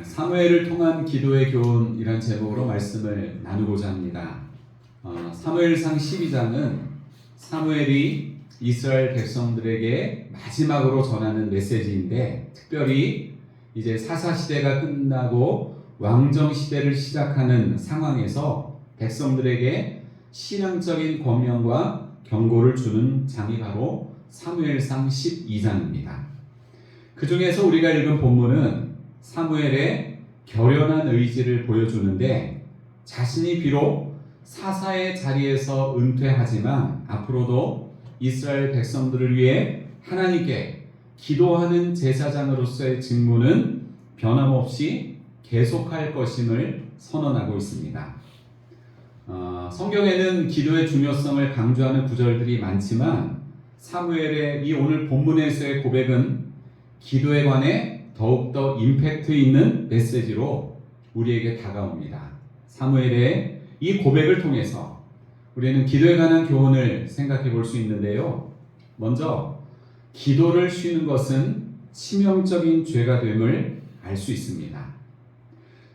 사무엘을 통한 기도의 교훈이란 제목으로 말씀을 나누고자 합니다. 사무엘상 12장은 사무엘이 이스라엘 백성들에게 마지막으로 전하는 메시지인데, 특별히 이제 사사시대가 끝나고 왕정시대를 시작하는 상황에서 백성들에게 신앙적인 권면과 경고를 주는 장이 바로 사무엘상 12장입니다. 그 중에서 우리가 읽은 본문은 사무엘의 결연한 의지를 보여주는데, 자신이 비록 사사의 자리에서 은퇴하지만 앞으로도 이스라엘 백성들을 위해 하나님께 기도하는 제사장으로서의 직무는 변함없이 계속할 것임을 선언하고 있습니다. 성경에는 기도의 중요성을 강조하는 구절들이 많지만 사무엘의 이 오늘 본문에서의 고백은 기도에 관해 더욱더 임팩트 있는 메시지로 우리에게 다가옵니다. 사무엘의 이 고백을 통해서 우리는 기도에 관한 교훈을 생각해 볼 수 있는데요. 먼저 기도를 쉬는 것은 치명적인 죄가 됨을 알 수 있습니다.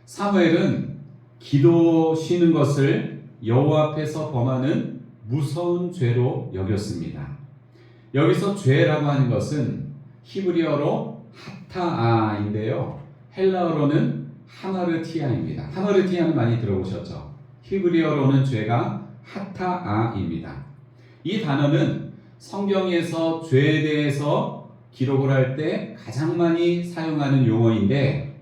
사무엘은 기도 쉬는 것을 여호와 앞에서 범하는 무서운 죄로 여겼습니다. 여기서 죄라고 하는 것은 히브리어로 하타아인데요, 헬라어로는 하마르티아입니다. 하마르티아는 많이 들어보셨죠? 히브리어로는 죄가 하타아입니다. 이 단어는 성경에서 죄에 대해서 기록을 할 때 가장 많이 사용하는 용어인데,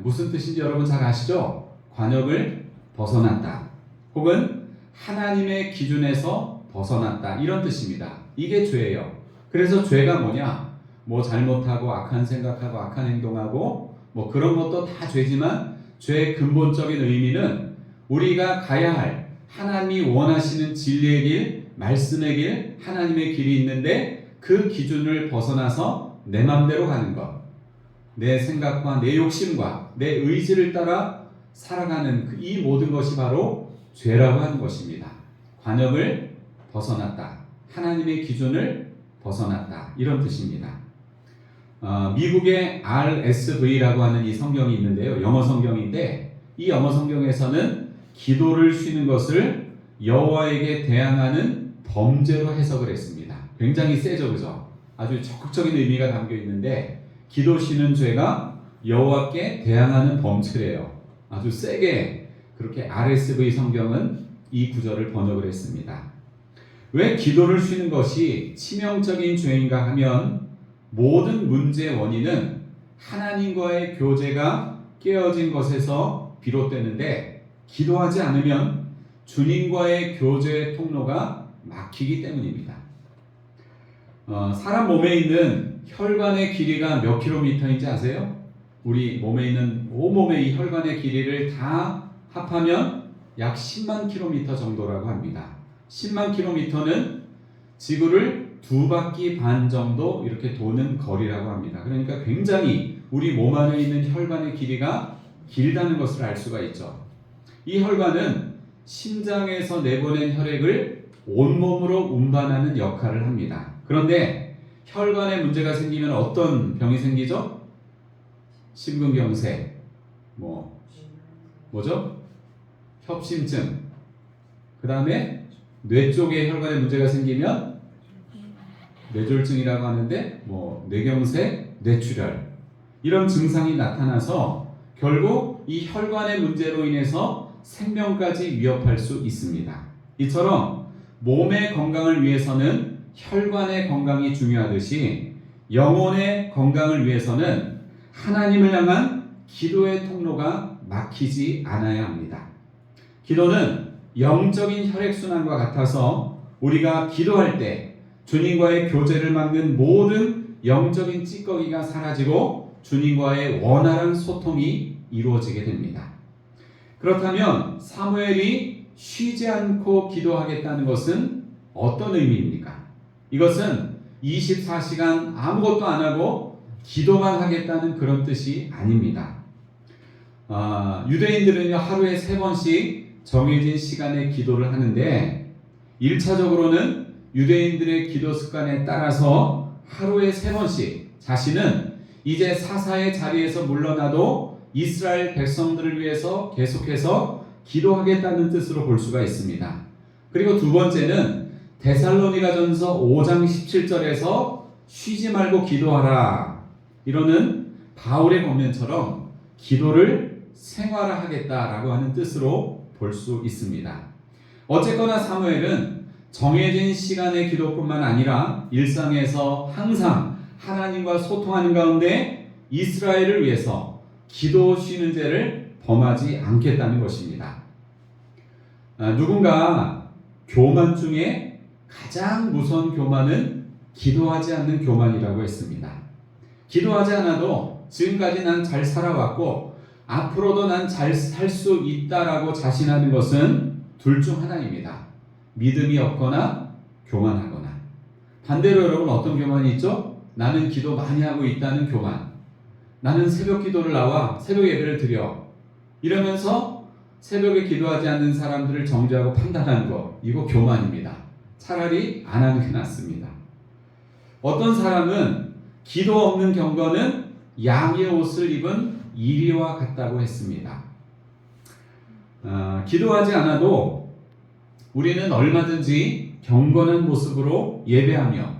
무슨 뜻인지 여러분 잘 아시죠? 관역을 벗어났다, 혹은 하나님의 기준에서 벗어났다, 이런 뜻입니다. 이게 죄예요. 그래서 죄가 뭐냐? 뭐 잘못하고 악한 생각하고 악한 행동하고 뭐 그런 것도 다 죄지만, 죄의 근본적인 의미는 우리가 가야 할 하나님이 원하시는 진리의 길, 말씀의 길, 하나님의 길이 있는데 그 기준을 벗어나서 내 맘대로 가는 것, 내 생각과 내 욕심과 내 의지를 따라 살아가는 이 모든 것이 바로 죄라고 하는 것입니다. 관역을 벗어났다, 하나님의 기준을 벗어났다, 이런 뜻입니다. 미국의 RSV라고 하는 이 성경이 있는데요, 영어 성경인데, 이 영어 성경에서는 기도를 쉬는 것을 여호와에게 대항하는 범죄로 해석을 했습니다. 굉장히 세죠, 그죠? 아주 적극적인 의미가 담겨 있는데, 기도 쉬는 죄가 여호와께 대항하는 범죄래요. 아주 세게 그렇게 RSV 성경은 이 구절을 번역을 했습니다. 왜 기도를 쉬는 것이 치명적인 죄인가 하면, 모든 문제의 원인은 하나님과의 교제가 깨어진 것에서 비롯되는데, 기도하지 않으면 주님과의 교제의 통로가 막히기 때문입니다. 사람 몸에 있는 혈관의 길이가 몇 킬로미터인지 아세요? 우리 몸에 있는 온몸의 이 혈관의 길이를 다 합하면 약 10만 킬로미터 정도라고 합니다. 10만 킬로미터는 지구를 2바퀴 반 정도 이렇게 도는 거리라고 합니다. 그러니까 굉장히 우리 몸 안에 있는 혈관의 길이가 길다는 것을 알 수가 있죠. 이 혈관은 심장에서 내보낸 혈액을 온몸으로 운반하는 역할을 합니다. 그런데 혈관에 문제가 생기면 어떤 병이 생기죠? 심근경색, 뭐죠? 협심증, 그 다음에 뇌 쪽에 혈관에 문제가 생기면 뇌졸중이라고 하는데, 뇌경색, 뇌출혈, 이런 증상이 나타나서 결국 이 혈관의 문제로 인해서 생명까지 위협할 수 있습니다. 이처럼 몸의 건강을 위해서는 혈관의 건강이 중요하듯이, 영혼의 건강을 위해서는 하나님을 향한 기도의 통로가 막히지 않아야 합니다. 기도는 영적인 혈액순환과 같아서 우리가 기도할 때 주님과의 교제를 막는 모든 영적인 찌꺼기가 사라지고 주님과의 원활한 소통이 이루어지게 됩니다. 그렇다면 사무엘이 쉬지 않고 기도하겠다는 것은 어떤 의미입니까? 이것은 24시간 아무것도 안 하고 기도만 하겠다는 그런 뜻이 아닙니다. 유대인들은요, 하루에 3번씩 정해진 시간에 기도를 하는데, 1차적으로는 유대인들의 기도 습관에 따라서 하루에 3번씩 자신은 이제 사사의 자리에서 물러나도 이스라엘 백성들을 위해서 계속해서 기도하겠다는 뜻으로 볼 수가 있습니다. 그리고 두 번째는 데살로니가전서 5장 17절에서 쉬지 말고 기도하라 이러는 바울의 권면처럼 기도를 생활화하겠다라고 하는 뜻으로 볼 수 있습니다. 어쨌거나 사무엘은 정해진 시간의 기도뿐만 아니라 일상에서 항상 하나님과 소통하는 가운데 이스라엘을 위해서 기도 쉬는 죄를 범하지 않겠다는 것입니다. 누군가 교만 중에 가장 무서운 교만은 기도하지 않는 교만이라고 했습니다. 기도하지 않아도 지금까지 난 잘 살아왔고 앞으로도 난 잘 살 수 있다라고 자신하는 것은 둘 중 하나입니다. 믿음이 없거나 교만하거나. 반대로 여러분 어떤 교만이 있죠? 나는 기도 많이 하고 있다는 교만. 나는 새벽 기도를 나와 새벽 예배를 드려. 이러면서 새벽에 기도하지 않는 사람들을 정죄하고 판단하는 거, 이거 교만입니다. 차라리 안 하는 게 낫습니다. 어떤 사람은 기도 없는 경건은 양의 옷을 입은 이리와 같다고 했습니다. 기도하지 않아도 우리는 얼마든지 경건한 모습으로 예배하며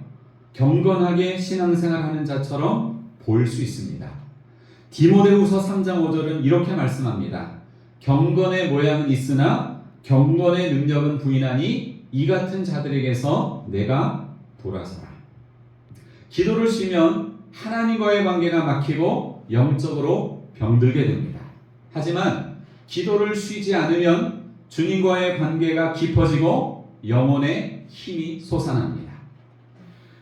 경건하게 신앙생활하는 자처럼 보일 수 있습니다. 디모데후서 3장 5절은 이렇게 말씀합니다. 경건의 모양은 있으나 경건의 능력은 부인하니 이 같은 자들에게서 내가 돌아서라. 기도를 쉬면 하나님과의 관계가 막히고 영적으로 병들게 됩니다. 하지만 기도를 쉬지 않으면 주님과의 관계가 깊어지고 영혼의 힘이 솟아납니다.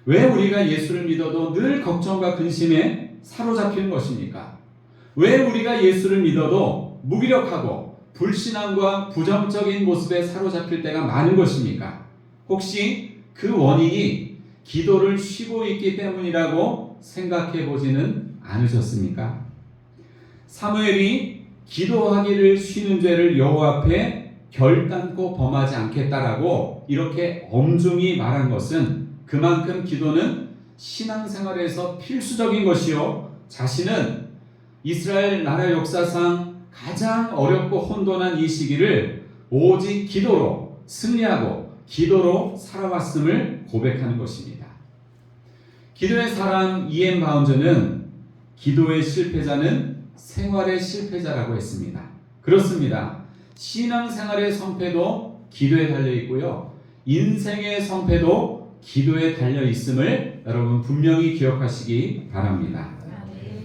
왜 우리가 예수를 믿어도 늘 걱정과 근심에 사로잡히는 것입니까? 왜 우리가 예수를 믿어도 무기력하고 불신앙과 부정적인 모습에 사로잡힐 때가 많은 것입니까? 혹시 그 원인이 기도를 쉬고 있기 때문이라고 생각해 보지는 않으셨습니까? 사무엘이 기도하기를 쉬는 죄를 여호와 앞에 결단코 범하지 않겠다라고 이렇게 엄중히 말한 것은 그만큼 기도는 신앙생활에서 필수적인 것이요, 자신은 이스라엘 나라 역사상 가장 어렵고 혼돈한 이 시기를 오직 기도로 승리하고 기도로 살아왔음을 고백하는 것입니다. 기도의 사람 E.M. 바운즈는 기도의 실패자는 생활의 실패자라고 했습니다. 그렇습니다. 신앙생활의 성패도 기도에 달려 있고요, 인생의 성패도 기도에 달려 있음을 여러분 분명히 기억하시기 바랍니다.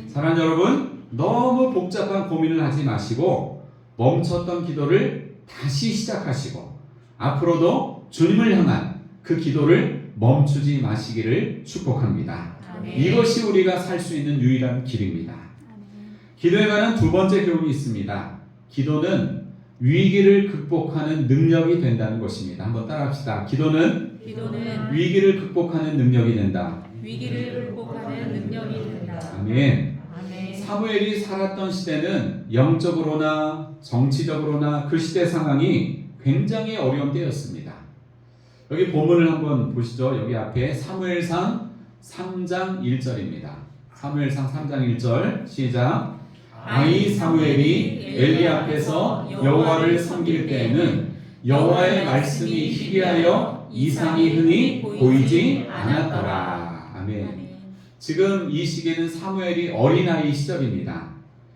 사랑하는 여러분, 너무 복잡한 고민을 하지 마시고 멈췄던 기도를 다시 시작하시고 앞으로도 주님을 향한 그 기도를 멈추지 마시기를 축복합니다. 아멘. 이것이 우리가 살 수 있는 유일한 길입니다. 아멘. 기도에 관한 두 번째 교훈이 있습니다. 기도는 위기를 극복하는 능력이 된다는 것입니다. 한번 따라합시다. 기도는 위기를 극복하는 능력이 된다. 위기를 극복하는 능력이 된다. 아멘. 사무엘이 살았던 시대는 영적으로나 정치적으로나 그 시대 상황이 굉장히 어려운 때였습니다. 여기 본문을 한번 보시죠. 여기 앞에 사무엘상 3장 1절입니다. 사무엘상 3장 1절 시작. 아이 사무엘이 엘리 앞에서 여호와를 섬길 때에는 여호와의 말씀이 희귀하여 이상이 흔히 보이지 않았더라. 아멘. 지금 이 시기는 사무엘이 어린아이 시절입니다.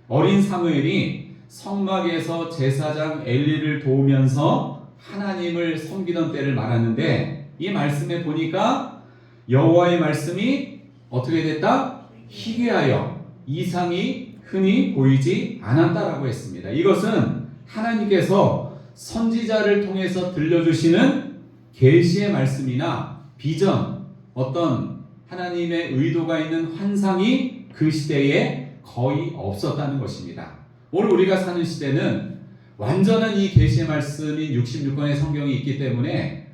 어린 사무엘이 성막에서 제사장 엘리를 도우면서 하나님을 섬기던 때를 말하는데, 이 말씀에 보니까 여호와의 말씀이 어떻게 됐다? 희귀하여 이상이 흔히 보이지 않았다라고 했습니다. 이것은 하나님께서 선지자를 통해서 들려주시는 계시의 말씀이나 비전, 어떤 하나님의 의도가 있는 환상이 그 시대에 거의 없었다는 것입니다. 오늘 우리가 사는 시대는 완전한 이 계시의 말씀인 66권의 성경이 있기 때문에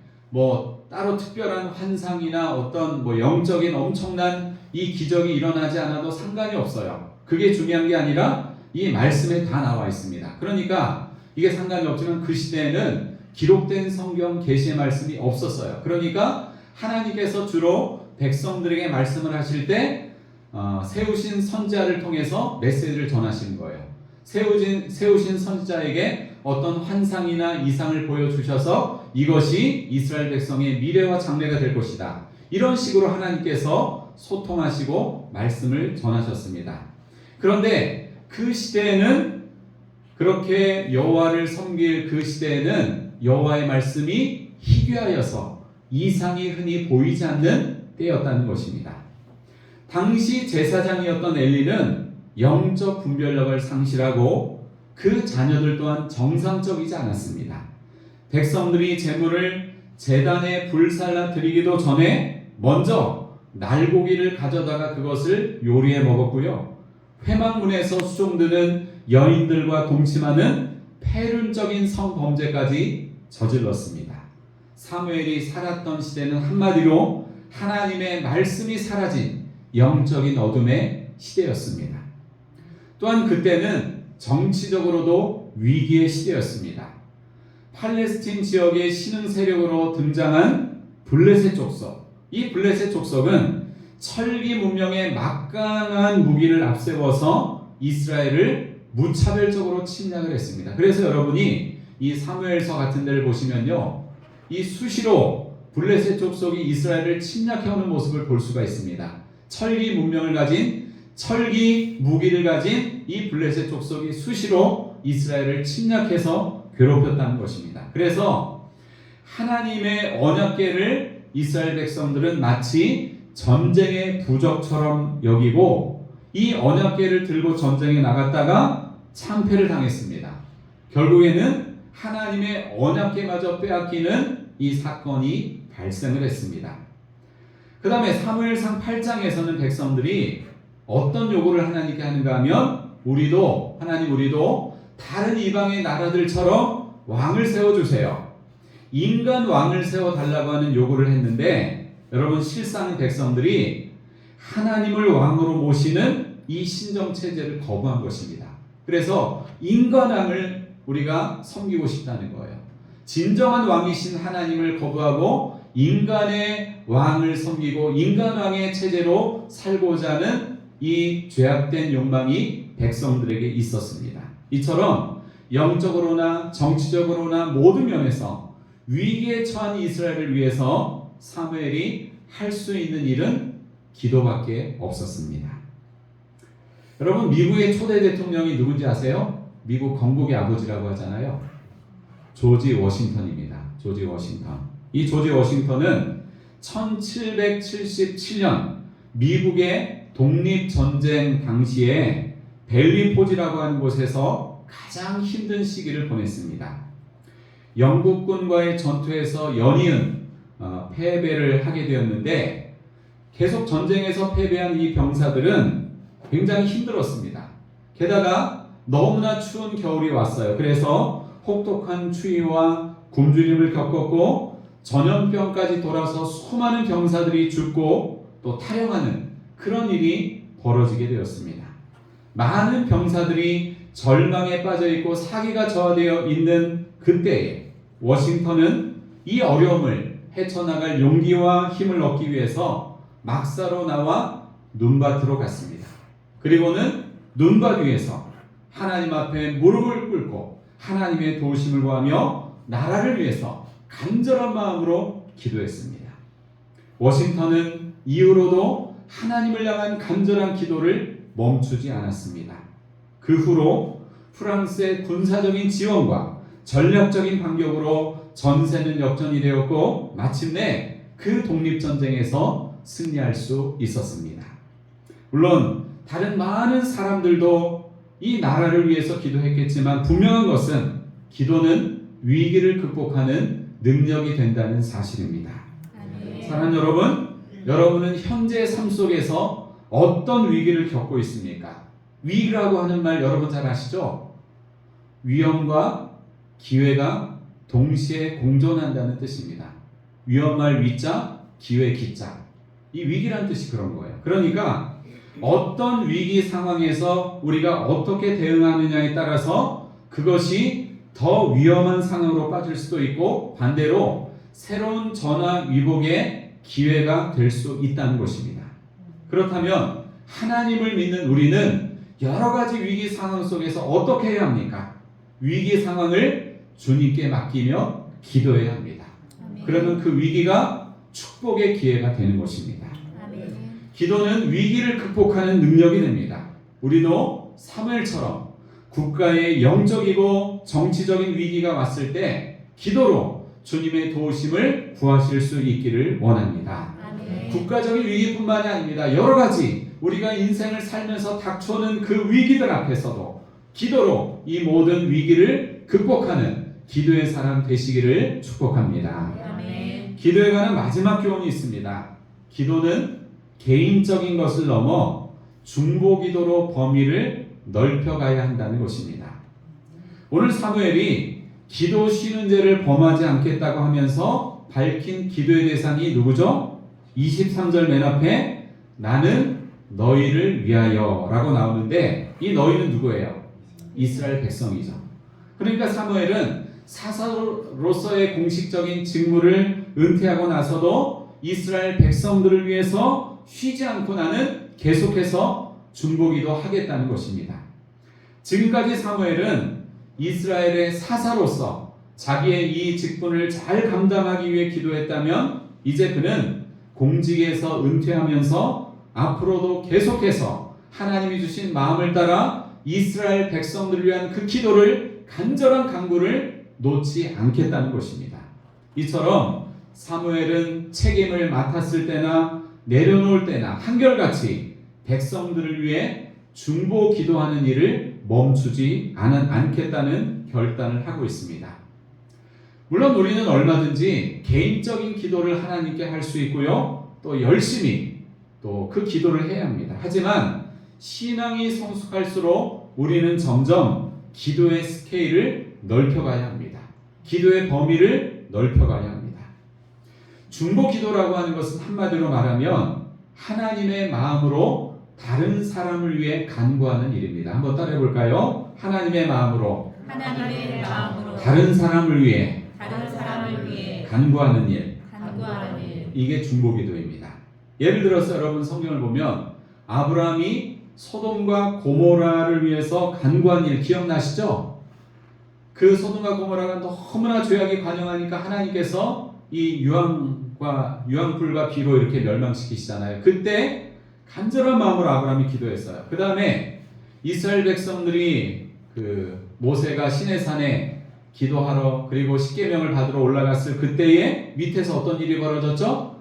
따로 특별한 환상이나 어떤 영적인 엄청난 이 기적이 일어나지 않아도 상관이 없어요. 그게 중요한 게 아니라 이 말씀에 다 나와 있습니다. 그러니까 이게 상관이 없지만 그 시대에는 기록된 성경 계시의 말씀이 없었어요. 그러니까 하나님께서 주로 백성들에게 말씀을 하실 때 세우신 선지자를 통해서 메시지를 전하시는 거예요. 세우신 선지자에게 어떤 환상이나 이상을 보여주셔서 이것이 이스라엘 백성의 미래와 장래가 될 것이다. 이런 식으로 하나님께서 소통하시고 말씀을 전하셨습니다. 그런데 그 시대에는 그렇게 여호와를 섬길 그 시대에는 여호와의 말씀이 희귀하여서 이상이 흔히 보이지 않는 때였다는 것입니다. 당시 제사장이었던 엘리는 영적 분별력을 상실하고 그 자녀들 또한 정상적이지 않았습니다. 백성들이 제물을 제단에 불살라 드리기도 전에 먼저 날고기를 가져다가 그것을 요리해 먹었고요. 회막문에서 수종드는 여인들과 동침하는 폐륜적인 성범죄까지 저질렀습니다. 사무엘이 살았던 시대는 한마디로 하나님의 말씀이 사라진 영적인 어둠의 시대였습니다. 또한 그때는 정치적으로도 위기의 시대였습니다. 팔레스틴 지역의 신흥 세력으로 등장한 블레셋 족속. 이 블레셋 족속은 철기 문명의 막강한 무기를 앞세워서 이스라엘을 무차별적으로 침략을 했습니다. 그래서 여러분이 이 사무엘서 같은 데를 보시면요, 이 수시로 블레셋 족속이 이스라엘을 침략해오는 모습을 볼 수가 있습니다. 철기 문명을 가진, 철기 무기를 가진 이 블레셋 족속이 수시로 이스라엘을 침략해서 괴롭혔다는 것입니다. 그래서 하나님의 언약궤를 이스라엘 백성들은 마치 전쟁의 부적처럼 여기고 이 언약궤를 들고 전쟁에 나갔다가 창패를 당했습니다. 결국에는 하나님의 언약궤마저 빼앗기는 이 사건이 발생을 했습니다. 그 다음에 사무엘상 8장에서는 백성들이 어떤 요구를 하나님께 하는가 하면 하나님 우리도 다른 이방의 나라들처럼 왕을 세워주세요. 인간 왕을 세워달라고 하는 요구를 했는데 여러분 실상 백성들이 하나님을 왕으로 모시는 이 신정체제를 거부한 것입니다. 그래서 인간 왕을 우리가 섬기고 싶다는 거예요. 진정한 왕이신 하나님을 거부하고 인간의 왕을 섬기고 인간 왕의 체제로 살고자 하는 이 죄악된 욕망이 백성들에게 있었습니다. 이처럼 영적으로나 정치적으로나 모든 면에서 위기에 처한 이스라엘을 위해서 사무엘이 할 수 있는 일은 기도밖에 없었습니다. 여러분 미국의 초대 대통령이 누군지 아세요? 미국 건국의 아버지라고 하잖아요. 조지 워싱턴입니다. 조지 워싱턴. 이 조지 워싱턴은 1777년 미국의 독립전쟁 당시에 벨리포지라고 하는 곳에서 가장 힘든 시기를 보냈습니다. 영국군과의 전투에서 연이은 패배를 하게 되었는데 계속 전쟁에서 패배한 이 병사들은 굉장히 힘들었습니다. 게다가 너무나 추운 겨울이 왔어요. 그래서 혹독한 추위와 굶주림을 겪었고 전염병까지 돌아서 수많은 병사들이 죽고 또 탈영하는 그런 일이 벌어지게 되었습니다. 많은 병사들이 절망에 빠져 있고 사기가 저하되어 있는 그때에 워싱턴은 이 어려움을 헤쳐나갈 용기와 힘을 얻기 위해서 막사로 나와 눈밭으로 갔습니다. 그리고는 눈밭 위에서 하나님 앞에 무릎을 꿇고 하나님의 도우심을 구하며 나라를 위해서 간절한 마음으로 기도했습니다. 워싱턴은 이후로도 하나님을 향한 간절한 기도를 멈추지 않았습니다. 그 후로 프랑스의 군사적인 지원과 전략적인 반격으로 전세는 역전이 되었고 마침내 그 독립전쟁에서 승리할 수 있었습니다. 물론 다른 많은 사람들도 이 나라를 위해서 기도했겠지만 분명한 것은 기도는 위기를 극복하는 능력이 된다는 사실입니다. 사랑하는 여러분, 여러분은 현재 삶 속에서 어떤 위기를 겪고 있습니까? 위기라고 하는 말 여러분 잘 아시죠? 위험과 기회가 동시에 공존한다는 뜻입니다. 위험할 위자, 기회 기자. 이 위기란 뜻이 그런 거예요. 그러니까 어떤 위기 상황에서 우리가 어떻게 대응하느냐에 따라서 그것이 더 위험한 상황으로 빠질 수도 있고 반대로 새로운 전화 위복의 기회가 될 수 있다는 것입니다. 그렇다면 하나님을 믿는 우리는 여러 가지 위기 상황 속에서 어떻게 해야 합니까? 위기 상황을 주님께 맡기며 기도해야 합니다. 아멘. 그러면 그 위기가 축복의 기회가 되는 것입니다. 아멘. 기도는 위기를 극복하는 능력이 됩니다. 우리도 사무엘처럼 국가의 영적이고 정치적인 위기가 왔을 때 기도로 주님의 도우심을 구하실 수 있기를 원합니다. 아멘. 국가적인 위기뿐만이 아닙니다. 여러 가지 우리가 인생을 살면서 닥쳐오는 그 위기들 앞에서도 기도로 이 모든 위기를 극복하는 기도의 사람 되시기를 축복합니다. 아멘. 기도에 관한 마지막 교훈이 있습니다. 기도는 개인적인 것을 넘어 중보기도로 범위를 넓혀가야 한다는 것입니다. 오늘 사무엘이 기도 쉬는 죄를 범하지 않겠다고 하면서 밝힌 기도의 대상이 누구죠? 23절 맨 앞에 나는 너희를 위하여 라고 나오는데 이 너희는 누구예요? 이스라엘 백성이죠. 그러니까 사무엘은 사사로서의 공식적인 직무를 은퇴하고 나서도 이스라엘 백성들을 위해서 쉬지 않고 나는 계속해서 중보기도 하겠다는 것입니다. 지금까지 사무엘은 이스라엘의 사사로서 자기의 이 직분을 잘 감당하기 위해 기도했다면 이제 그는 공직에서 은퇴하면서 앞으로도 계속해서 하나님이 주신 마음을 따라 이스라엘 백성들을 위한 그 기도를 간절한 간구를 놓지 않겠다는 것입니다. 이처럼 사무엘은 책임을 맡았을 때나 내려놓을 때나 한결같이 백성들을 위해 중보 기도하는 일을 멈추지 않겠다는 결단을 하고 있습니다. 물론 우리는 얼마든지 개인적인 기도를 하나님께 할 수 있고요. 또 열심히 또 그 기도를 해야 합니다. 하지만 신앙이 성숙할수록 우리는 점점 기도의 스케일을 넓혀가야 합니다. 기도의 범위를 넓혀가야 합니다. 중보 기도라고 하는 것은 한마디로 말하면 하나님의 마음으로 다른 사람을 위해 간구하는 일입니다. 한번 따라해 볼까요? 하나님의 마음으로 다른 사람을 위해 간구하는 일. 이게 중보 기도입니다. 예를 들어서 여러분 성경을 보면 아브라함이 소돔과 고모라를 위해서 간구한 일 기억나시죠? 그 소돔과 고모라가 너무나 죄악이 관영하니까 하나님께서 이 유황불과 비로 이렇게 멸망시키시잖아요. 그때 간절한 마음으로 아브라함이 기도했어요. 그 다음에 이스라엘 백성들이 그 모세가 시내산에 기도하러 그리고 십계명을 받으러 올라갔을 그때에 밑에서 어떤 일이 벌어졌죠?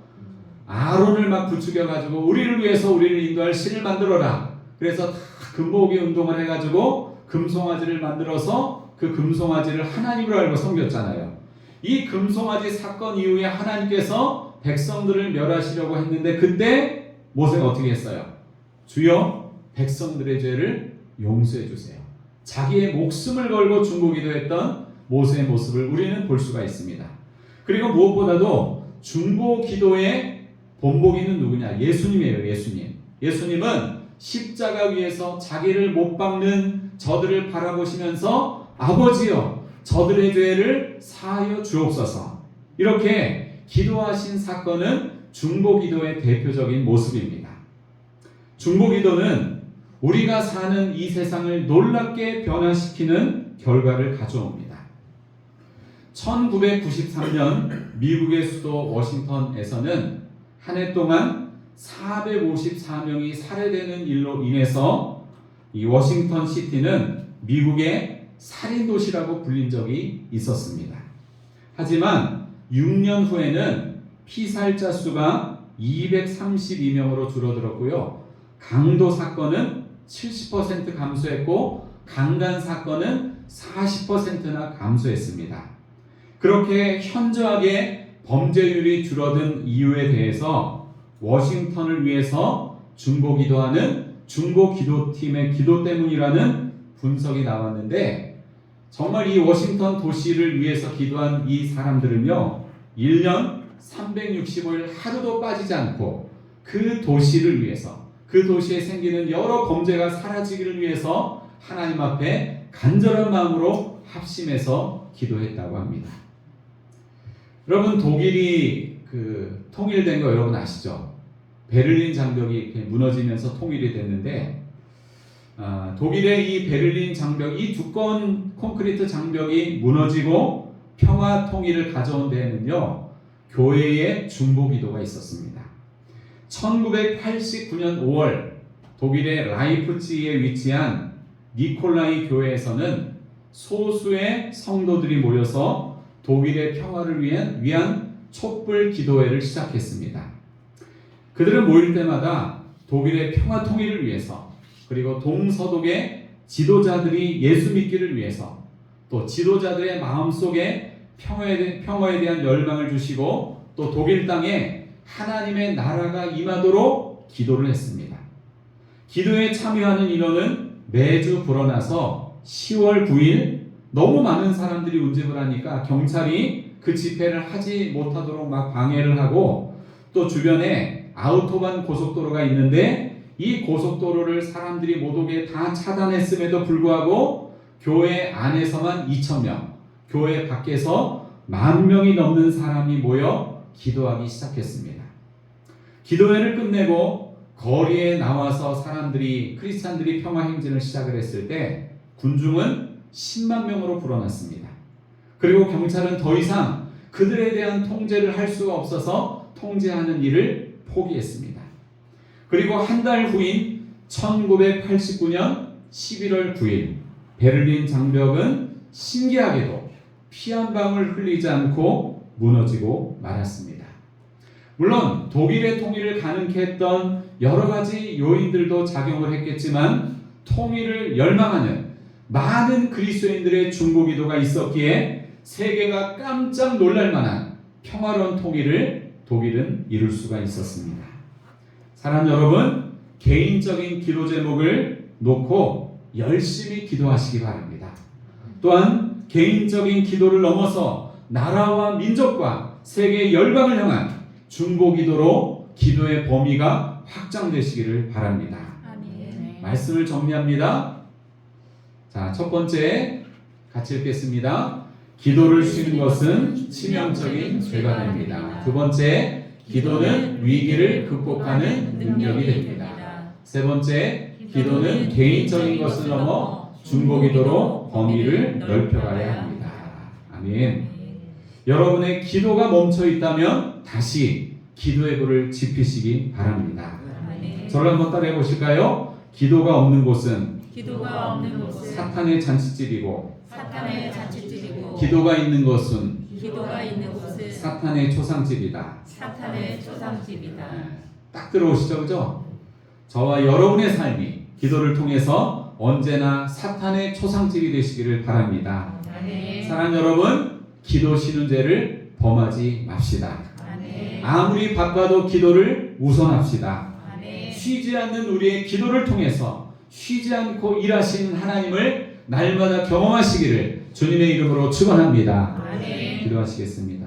아론을 막 부추겨가지고 우리를 위해서 우리를 인도할 신을 만들어라. 그래서 다 금보기 운동을 해가지고 금송아지를 만들어서 그 금송아지를 하나님으로 알고 섬겼잖아요. 이 금송아지 사건 이후에 하나님께서 백성들을 멸하시려고 했는데 그때 모세가 어떻게 했어요? 주여 백성들의 죄를 용서해 주세요. 자기의 목숨을 걸고 중보기도했던 모세의 모습을 우리는 볼 수가 있습니다. 그리고 무엇보다도 중보기도의 본보기는 누구냐? 예수님이에요. 예수님은 십자가 위에서 자기를 못 박는 저들을 바라보시면서 아버지여 저들의 죄를 사하여 주옵소서 이렇게 기도하신 사건은 중보기도의 대표적인 모습입니다. 중보기도는 우리가 사는 이 세상을 놀랍게 변화시키는 결과를 가져옵니다. 1993년 미국의 수도 워싱턴에서는 한 해 동안 454명이 살해되는 일로 인해서 이 워싱턴 시티는 미국의 살인 도시라고 불린 적이 있었습니다. 하지만 6년 후에는 피살자 수가 232명으로 줄어들었고요. 강도 사건은 70% 감소했고 강간 사건은 40%나 감소했습니다. 그렇게 현저하게 범죄율이 줄어든 이유에 대해서 워싱턴을 위해서 중보기도하는 중보기도팀의 기도 때문이라는 분석이 나왔는데 정말 이 워싱턴 도시를 위해서 기도한 이 사람들은요 1년 365일 하루도 빠지지 않고 그 도시를 위해서 그 도시에 생기는 여러 범죄가 사라지기를 위해서 하나님 앞에 간절한 마음으로 합심해서 기도했다고 합니다. 여러분 독일이 통일된 거 여러분 아시죠? 베를린 장벽이 무너지면서 통일이 됐는데 독일의 이 베를린 장벽, 이 두꺼운 콘크리트 장벽이 무너지고 평화 통일을 가져온 데에는요, 교회의 중보기도가 있었습니다. 1989년 5월 독일의 라이프치히에 위치한 니콜라이 교회에서는 소수의 성도들이 모여서 독일의 평화를 위한 촛불 기도회를 시작했습니다. 그들은 모일 때마다 독일의 평화 통일을 위해서, 그리고 동서독의 지도자들이 예수 믿기를 위해서, 또 지도자들의 마음속에 평화에 대한 열망을 주시고, 또 독일 땅에 하나님의 나라가 임하도록 기도를 했습니다. 기도에 참여하는 인원은 매주 불어나서 10월 9일 너무 많은 사람들이 운집을 하니까 경찰이 그 집회를 하지 못하도록 막 방해를 하고, 또 주변에 아우토반 고속도로가 있는데 이 고속도로를 사람들이 못 오게 다 차단했음에도 불구하고 교회 안에서만 2,000명, 교회 밖에서 10,000명이 넘는 사람이 모여 기도하기 시작했습니다. 기도회를 끝내고 거리에 나와서 크리스찬들이 평화 행진을 시작을 했을 때 군중은 10만 명으로 불어났습니다. 그리고 경찰은 더 이상 그들에 대한 통제를 할 수가 없어서 통제하는 일을 포기했습니다. 그리고 한 달 후인 1989년 11월 9일 베를린 장벽은 신기하게도 피 한 방울 흘리지 않고 무너지고 말았습니다. 물론 독일의 통일을 가능케 했던 여러 가지 요인들도 작용을 했겠지만 통일을 열망하는 많은 그리스도인들의 중보기도가 있었기에 세계가 깜짝 놀랄 만한 평화로운 통일을 독일은 이룰 수가 있었습니다. 사랑하는 여러분, 개인적인 기도 제목을 놓고 열심히 기도하시기 바랍니다. 또한 개인적인 기도를 넘어서 나라와 민족과 세계의 열방을 향한 중보기도로 기도의 범위가 확장되시기를 바랍니다. 아멘. 말씀을 정리합니다. 자, 첫 번째 같이 읽겠습니다. 기도를 쉬는 것은 치명적인 죄가 됩니다. 두 번째, 기도는 위기를 극복하는 능력이 됩니다. 세 번째, 기도는 개인적인 것을 넘어 중보기도로 범위를 넓혀가야 합니다. 아멘. 여러분의 기도가 멈춰 있다면 다시 기도의 불을 지피시기 바랍니다. 저를 한번 따라해 보실까요? 기도가 없는 곳은 사탄의 잔치집이고, 기도가 있는 곳은 사탄의 초상집이다. 딱 들어오시죠, 그죠? 저와 여러분의 삶이 기도를 통해서 언제나 사탄의 초상집이 되시기를 바랍니다. 사랑하는 여러분, 기도 쉬는 죄를 범하지 맙시다. 아무리 바빠도 기도를 우선합시다. 쉬지 않는 우리의 기도를 통해서 쉬지 않고 일하시는 하나님을 날마다 경험하시기를 주님의 이름으로 축원합니다. 기도하시겠습니다.